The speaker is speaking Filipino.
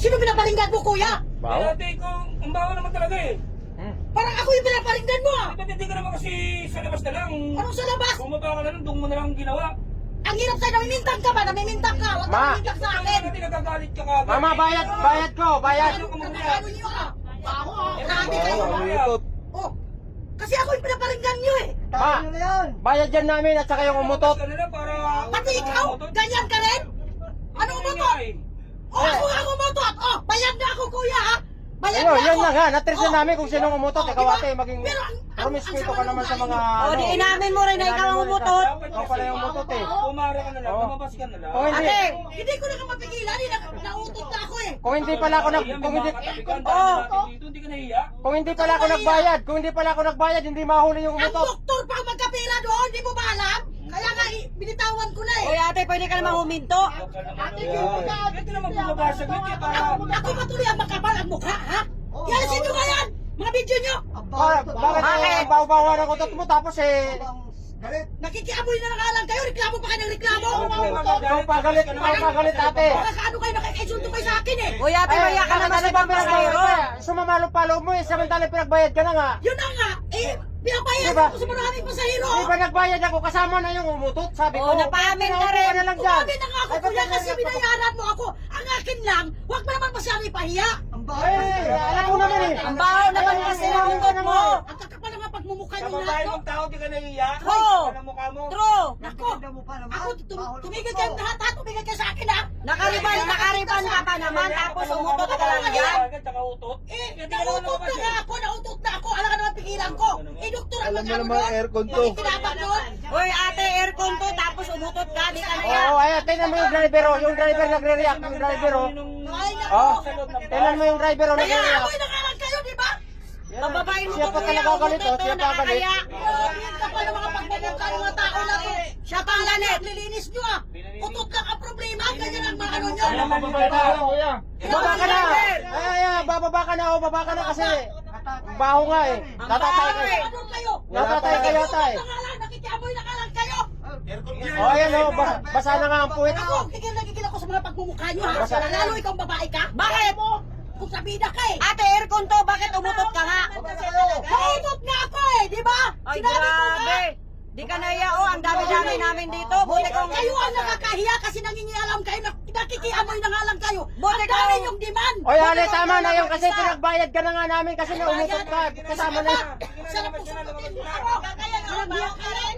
Sino pinaparinggan mo, kuya? Baho? Ate, ang baho naman talaga eh. Parang ako yung pinaparinggan mo, ah. Ba't hindi ka naman kasi sa labas na lang? Anong sa labas? Bumaba ka na lang, doon mo na lang ginawa. Ang hirap sa'yo, namimintang ka ba? Namimintang ka. Huwag ka Ma. namimintang sa Bakit akin. natin nagagalit ka kagad? Mama, bayad ko, bayad. Ano ka magkano niyo, ah? Baho, ah. Eh, Grabe baho, kayo. umiikot. Oh. Kasi ako yung pinaparinggan niyo, eh. Ma, bayad yan namin at saka yung umutot. Ka na lang para... Pati ikaw, ganyan ka rin? Ano umutot? Oh, ako nga umutot. Oh, bayad na ako, kuya, ha? Bayad Ayun, na yan ako. lang ha. Natres na Oh. namin kung sinong umutot. Ikaw Diba? ate, maging Pero promiscuito ka sama naman sa ng mga... kain. O, di inamin mo rin na ikaw ang umutot. Ikaw pala yung umutot eh. Pumara ka na lang, Oh. lumabas ka na lang. Kung hindi, Ate, Hindi ko na ka mapigilan, nautot na ako, eh. kung hindi pala ako nag... Ayan, Kung hindi, makakatabigan, Oh. dami natin dito, hindi ka nahiya. kung hindi pala ako nagbayad, kung hindi pala ako nagbayad, hindi mahuli yung Ang umutot. doktor pa ang magkapila doon, di mo ba alam? Kaya nga, binitawan ko na, eh. Oy ate, pwede ka namang huminto. Ito naman bumabasag yun eh, para... Ako patuloy ang makapal ang mukha, ha? Yalisin nyo nga yan! Mga video nyo! Bakit ang bawa-bawa ng utot mo tapos eh... Nakikiamoy na lang kayo, reklamo pa kayo ng reklamo! Ikaw pagalit ate. Baka kaano kayo nakikaisunto kayo sa akin, eh! Oy ate, maya ka naman sa pasahero. Sumamalo-palo mo eh, samantalang pinagbayad ka na nga. Yun na nga, eh, pinabayad Diba? ako sa maraming pasahero! Di ba nagbayad ako, kasama na yung umutot, sabi ko. Oo, napaamin ka rin. na lang dyan. Umamin na nga ako, Ay, ba't kuya, kasi ganyan? binayaran mo ako! Ang akin lang, huwag mo naman masyadong ipahiya! Eh, alam mo naman eh. Ang baho naman kasi ng umutot mo. Ang kakapal na nga pagmumukha Sa nyo lahat, babae no? mong tao, di ka nahiya? Oo. Ang mukha mo. True. Nako, ako, tumigil kayo lahat, ha? Tumigil kayo sa akin, ha? Nakariban ka pa naman, tapos umutot ka lang yan. Tsaka utot. Eh, nautot na nga ako, nautot na ako. Alam ka naman pigilan ko. Eh, doktor ang Alam mo mag-ano naman, doon. aircon to. Makikinabang doon. Oy ate, aircon to, tapos umutot ka, di ka Oo, naya. ayan, tingnan mo yung driver oh. Yung driver nagre-react, yung driver oh. Ay, nako. Oh, tingnan mo yung driver oh, Kaya nagre-react. amoy na kalang kayo, di ba? Pababain mo Siya to pa kuya, talaga galit, umutot oh. to, Siya pa galit. nakakaya. Yan ka pa ng mga pagmumukha ng mga tao na to. Siya pa ang ganit. Naglilinis nyo, ah. Utot lang ang problema. Ganyan ang mga ano nyo. Ayan, bababa ka na. Baba ka na. Ayan, bababa ka na oh, baba ka na kasi. Baho nga eh. Natatay ka. Ano kayo? Natatay ka yata eh. Nakikiamoy na kalang kayo. Oh, ayan oh, basa na nga ang puwit. Ako, gigil ako sa mga pagmumukha nyo, ha? Basta- Lalo ikaw babae ka. Bakit? Kung sabida ka, eh. Ate, aircon to, bakit umutot ka nga? Nautot nga ako, eh, di ba? Ay, Sinabi ko nga. grabe. Di ka naya, oh, ang dami-dami namin dito. Buti kong... Kayo ang nakakahiya kasi nangingialam kayo, nakikiamoy na nga lang kayo. Buti Ang dami ka- yung demand. Oy, Ale, tama na yun kasi pinagbayad ka na nga namin kasi naumutot ka. Kasama na yun. Sarap ko sagutin mo ako. Kaya nga, ka rin.